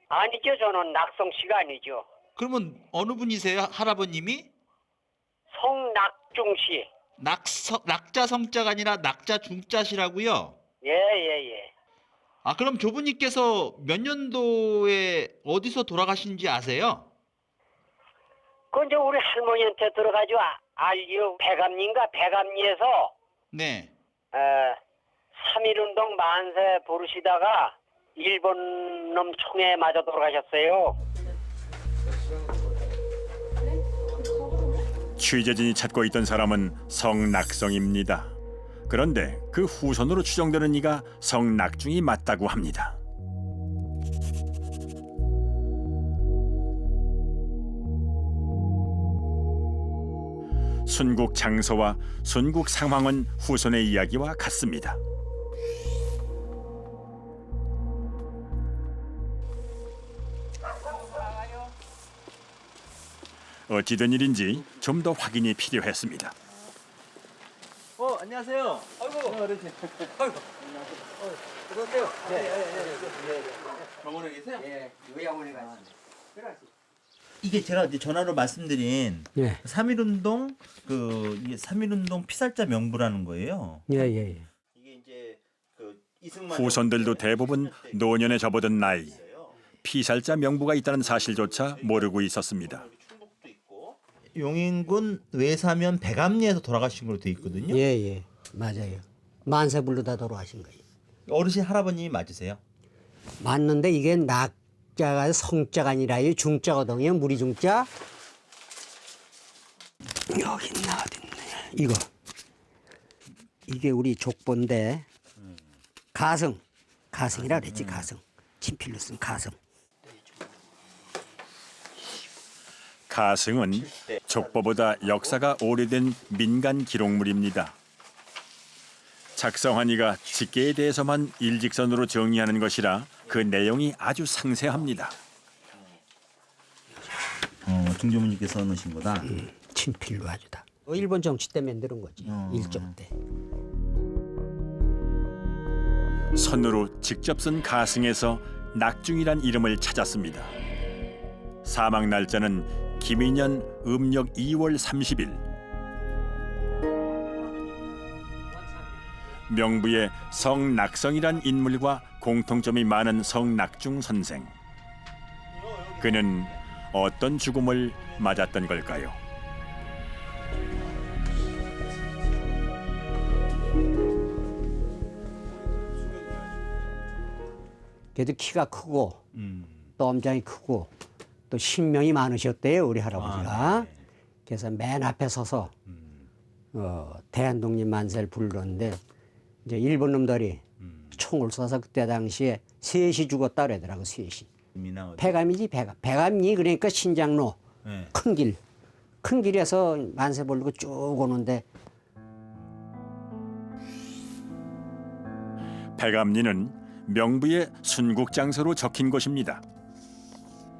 아니죠. 저는 낙성 씨가 아니죠. 그러면 어느 분이세요? 할아버님이? 성낙중 씨. 낙자 성자가 아니라 낙자 중자시라고요? 예. 아, 그럼 조부님께서 몇 년도에 어디서 돌아가신지 아세요? 그건 저 우리 할머니한테 들어가지고 알지요. 백암리인가 백암리에서 네. 3.1운동 만세 부르시다가 일본 놈 총에 맞아 돌아가셨어요. 취재진이 찾고 있던 사람은 성낙성입니다. 그런데 그 후손으로 추정되는 이가 성낙중이 맞다고 합니다. 순국 장서와 순국 상황은 후손의 이야기와 같습니다. 어찌된 일인지 좀 더 확인이 필요했습니다. 안녕하세요. 아이고. 어르신. 아이고. 어서오세요. 병원에 계세요? 예, 요양원에 갔습니다. 이게 제가 이제 전화로 말씀드린 예. 3.1운동 이게 3.1운동 피살자 명부라는 거예요. 예. 이게 이제 이승만 후손들도 대부분 노년에 접어든 나이, 피살자 명부가 있다는 사실조차 모르고 있었습니다. 용인군 외사면 백암리에서 돌아가신 걸로 돼 있거든요. 예, 맞아요. 만세 부르다 돌아가신 거예요. 어르신 할아버님이 맞으세요? 맞는데 이게 낙자가 성자가 아니라 이 중자거든요. 무리 중자. 여기 있나 어디 있네. 이거. 이게 우리 족보인데 가승이라 그랬지. 가승. 친필로 쓴 가승. 가승은 족보보다 역사가 오래된 민간 기록물입니다. 작성한 이가 직계에 대해서만 일직선으로 정의하는 것이라 그 내용이 아주 상세합니다. 중조문님께서 넣으신 거다. 친필로 아주 다. 일본 정치 때 만드는 거지. 일정 때. 손으로 직접 쓴 가승에서 낙중이란 이름을 찾았습니다. 사망 날짜는 김인년 음력 2월 30일. 명부에 성낙성이란 인물과 공통점이 많은 성낙중 선생. 그는 어떤 죽음을 맞았던 걸까요? 그래도 키가 크고 또 엄장이 크고 또 신명이 많으셨대요, 우리 할아버지가. 그래서 맨 앞에 서서 대한독립 만세를 부르는데 이제 일본 놈들이 총을 쏴서 그때 당시에 셋이 죽었다 그러더라고. 셋이. 백암이지 백암. 백암이 그러니까 신장로 큰 길. 큰 길에서 만세 부르고 쭉 오는데 백암리는 명부의 순국장서로 적힌 곳입니다.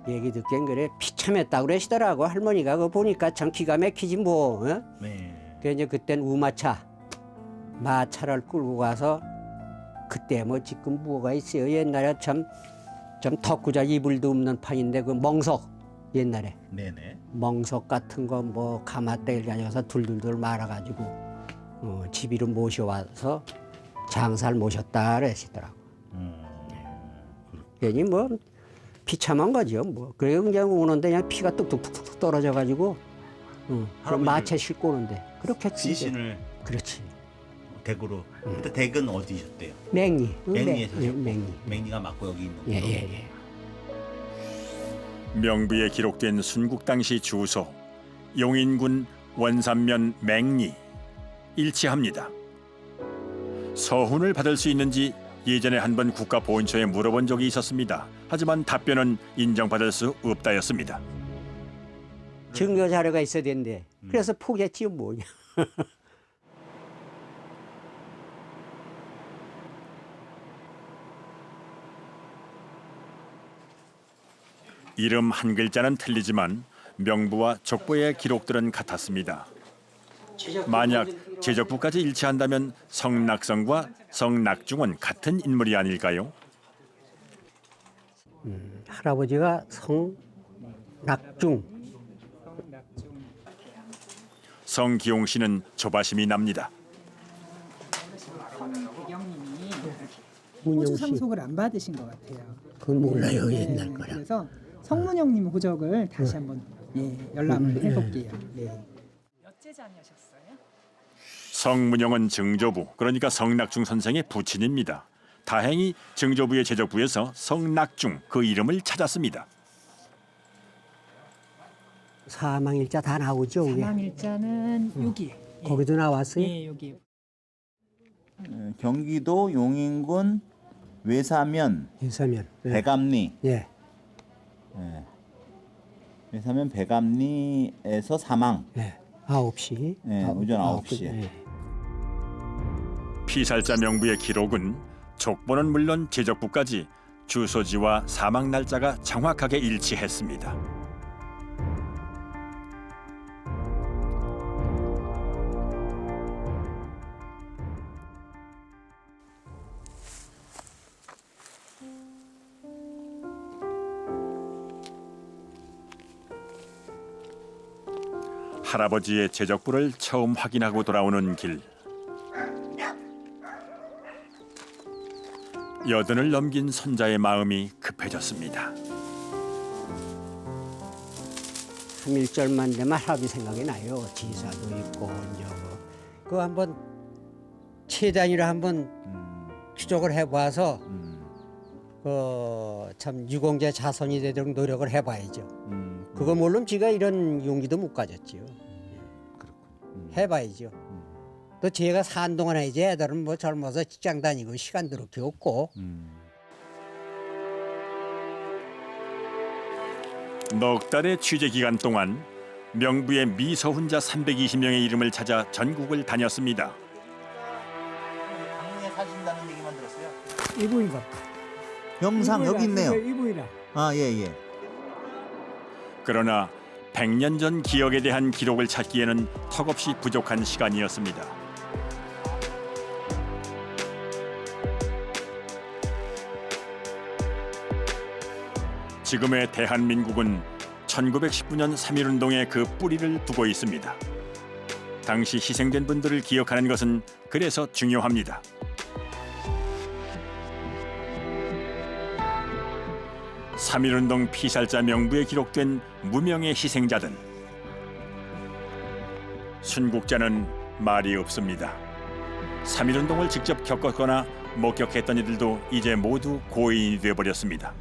얘기 듣기엔 그래 피참했다고 그러시더라고. 할머니가 그거 보니까 참 기가 막히지 뭐. 그래서 이제 그땐 우마차 마차를 끌고 가서 그때 뭐 지금 뭐가 있어요. 옛날에 좀 덕구자 이불도 없는 판인데 그 멍석 옛날에 멍석 같은 거 뭐 가마떼를 가져서 둘둘둘 말아가지고 집이로 모셔와서 장사를 모셨다 그러시더라고. 괜히 뭐 피참한 거죠. 뭐 그래 그냥 오는데 그냥 피가 뚝뚝뚝뚝 떨어져가지고 마차 싣고 오는데 그렇게 지신을 그렇지. 댁으로. 그때 댁은 어디셨대요? 맹리. 맹리에 사셨고 맹리. 맹리가 맞고 여기 있는 거죠. 예. 명부에 기록된 순국 당시 주소 용인군 원산면 맹리 일치합니다. 서훈을 받을 수 있는지 예전에 한번 국가보훈처에 물어본 적이 있었습니다. 하지만 답변은 인정받을 수 없다였습니다. 증거 자료가 있어야 되는데 그래서 포기했지요 뭐냐. 이름 한 글자는 틀리지만 명부와 족보의 기록들은 같았습니다. 만약 제적부까지 일치한다면 성낙성과 성낙중은 같은 인물이 아닐까요? 할아버지가 성낙중. 성기용 씨는 조바심이 납니다. 호주 상속을 안 받으신 것 같아요. 그건 몰라요. 옛날 거라. 그래서 성문영님 호적을 다시 한번 예, 열람을 해볼게요. 네. 몇째 자녀셨어요? 성문영은 증조부, 그러니까 성낙중 선생의 부친입니다. 다행히 증조부의 제적부에서 성낙중 그 이름을 찾았습니다. 사망일자 다 나오죠? 위에? 사망일자는 여기. 거기도 나왔어요? 예, 여기. 경기도 용인군 외사면 배감리. 예. 예. 외사면 배감리에서 사망. 예. 9시. 예, 오전 9시에. 예. 피살자 명부의 기록은 족보는 물론 제적부까지 주소지와 사망 날짜가 정확하게 일치했습니다. 할아버지의 제적부를 처음 확인하고 돌아오는 길. 여든을 넘긴 손자의 마음이 급해졌습니다. 3.1절만 되면 할아버지 생각이 나요. 지사도 있고 그거 한번 최단위로 한번 추적을 해봐서 참 유공자 자손이 되도록 노력을 해봐야죠. 그거 물론 지가 이런 용기도 못 가졌지요. 해봐야죠. 또 제가 산 동안에 이제 애들은 뭐 젊어서 직장 다니고 시간도 그렇게 없고. 넉 달의 취재 기간 동안 명부의 미서훈자 320명의 이름을 찾아 전국을 다녔습니다. 강릉에 사신다는 얘기만 들었어요. 이분이다. 영상 여기 있네요. 이분이다. 아, 예. 그러나 100년 전 기억에 대한 기록을 찾기에는 턱없이 부족한 시간이었습니다. 지금의 대한민국은 1919년 3.1운동의 그 뿌리를 두고 있습니다. 당시 희생된 분들을 기억하는 것은 그래서 중요합니다. (3.1운동) 피살자 명부에 기록된 무명의 희생자들. 순국자는 말이 없습니다. (3.1운동을) 직접 겪었거나 목격했던 이들도 이제 모두 고인이 되어버렸습니다.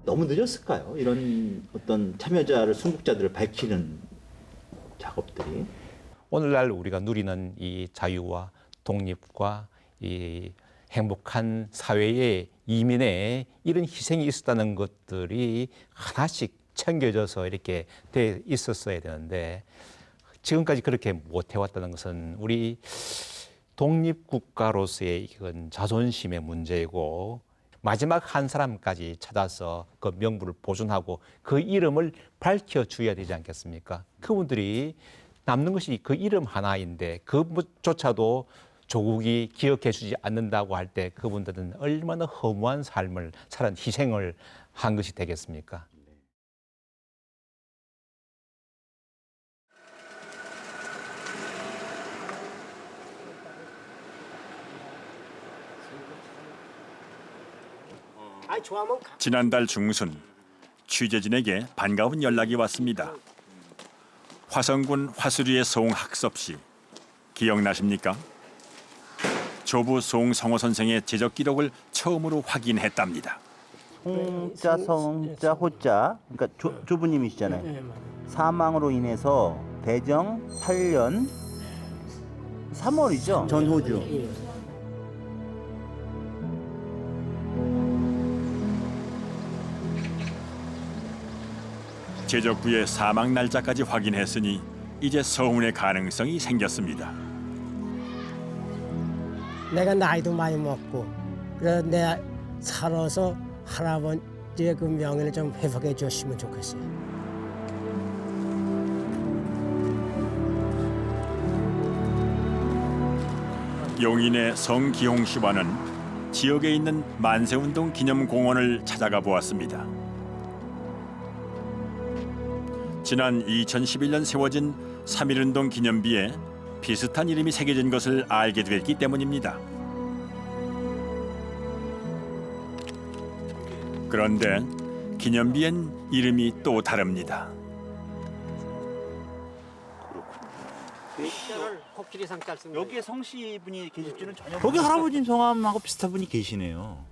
너무 늦었을까요? 이런 어떤 참여자를 순국자들을 밝히는 작업들이. 오늘날 우리가 누리는 이 자유와 독립과 이 행복한 사회의 이민에 이런 희생이 있었다는 것들이 하나씩 챙겨져서 이렇게 돼 있었어야 되는데 지금까지 그렇게 못 해왔다는 것은 우리 독립국가로서의 이건 자존심의 문제이고 마지막 한 사람까지 찾아서 그 명부를 보존하고 그 이름을 밝혀줘야 되지 않겠습니까? 그분들이 남는 것이 그 이름 하나인데 그조차도 조국이 기억해주지 않는다고 할 때 그분들은 얼마나 허무한 삶을 살은 희생을 한 것이 되겠습니까? 지난달 중순 취재진에게 반가운 연락이 왔습니다. 화성군 화수리의 송학섭 씨 기억나십니까? 조부 송성호 선생의 제적 기록을 처음으로 확인했답니다. 홍자, 성자, 호자, 그러니까 조부님이시잖아요. 사망으로 인해서 대정 8년 3월이죠. 전호주. 제적부의 사망 날짜까지 확인했으니 이제 서운의 가능성이 생겼습니다. 내가 나이도 많이 먹고 그래서 내가 살아서 할아버지의 그 명예를 좀 회복해 줬으면 좋겠어요. 용인의 성기홍 씨와는 지역에 있는 만세운동 기념공원을 찾아가 보았습니다. 지난 2011년 세워진 3.1운동 기념비에 비슷한 이름이 새겨진 것을 알게 됐기 때문입니다. 그런데 기념비엔 이름이 또 다릅니다. 여기에 성씨 분이 계실지는 전혀 거기 할아버지 성함하고 비슷한 분이 계시네요.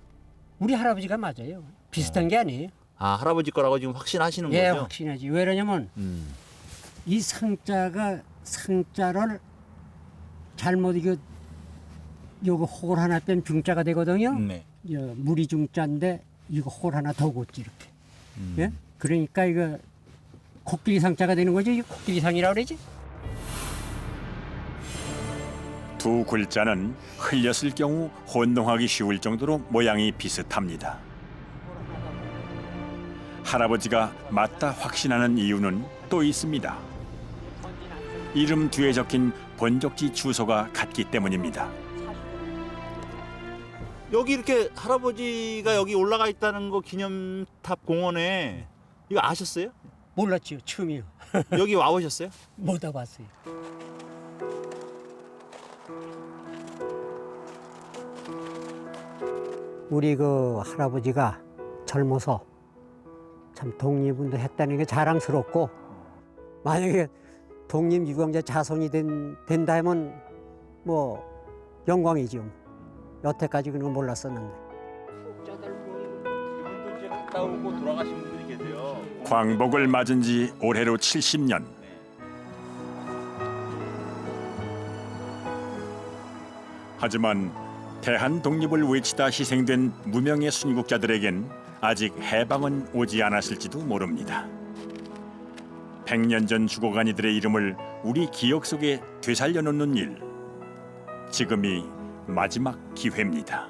우리 할아버지가 맞아요. 비슷한 게 아니에요. 아 할아버지 거라고 지금 확신하시는 예, 거죠? 확신하지. 왜냐면 이 상자를 잘못 이거 요거 홀 하나 빼면 중자가 되거든요. 네. 무리 중자인데 이거 홀 하나 더 걷지 이렇게. 예? 그러니까 이거 코끼리 상자가 되는 거죠. 이거 코끼리 상이라고 그러지. 두 글자는 흘렸을 경우 혼동하기 쉬울 정도로 모양이 비슷합니다. 할아버지가 맞다 확신하는 이유는 또 있습니다. 이름 뒤에 적힌 번적지 주소가 같기 때문입니다. 여기 이렇게 할아버지가 여기 올라가 있다는 거 기념탑 공원에 이거 아셨어요? 몰랐지요. 처음이요. 여기 와보셨어요? 못 와봤어요. 우리 그 할아버지가 젊어서 참 독립운동 했다는 게 자랑스럽고, 만약에 독립유공자 자손이 된다 하면 뭐 영광이죠. 여태까지 그런 걸 몰랐었는데. 갔다 오고 돌아가신 분들이 계세요. 광복을 맞은 지 올해로 70년. 하지만 대한 독립을 외치다 희생된 무명의 순국자들에겐 아직 해방은 오지 않았을지도 모릅니다. 100년 전 죽어간 이들의 이름을 우리 기억 속에 되살려놓는 일, 지금이 마지막 기회입니다.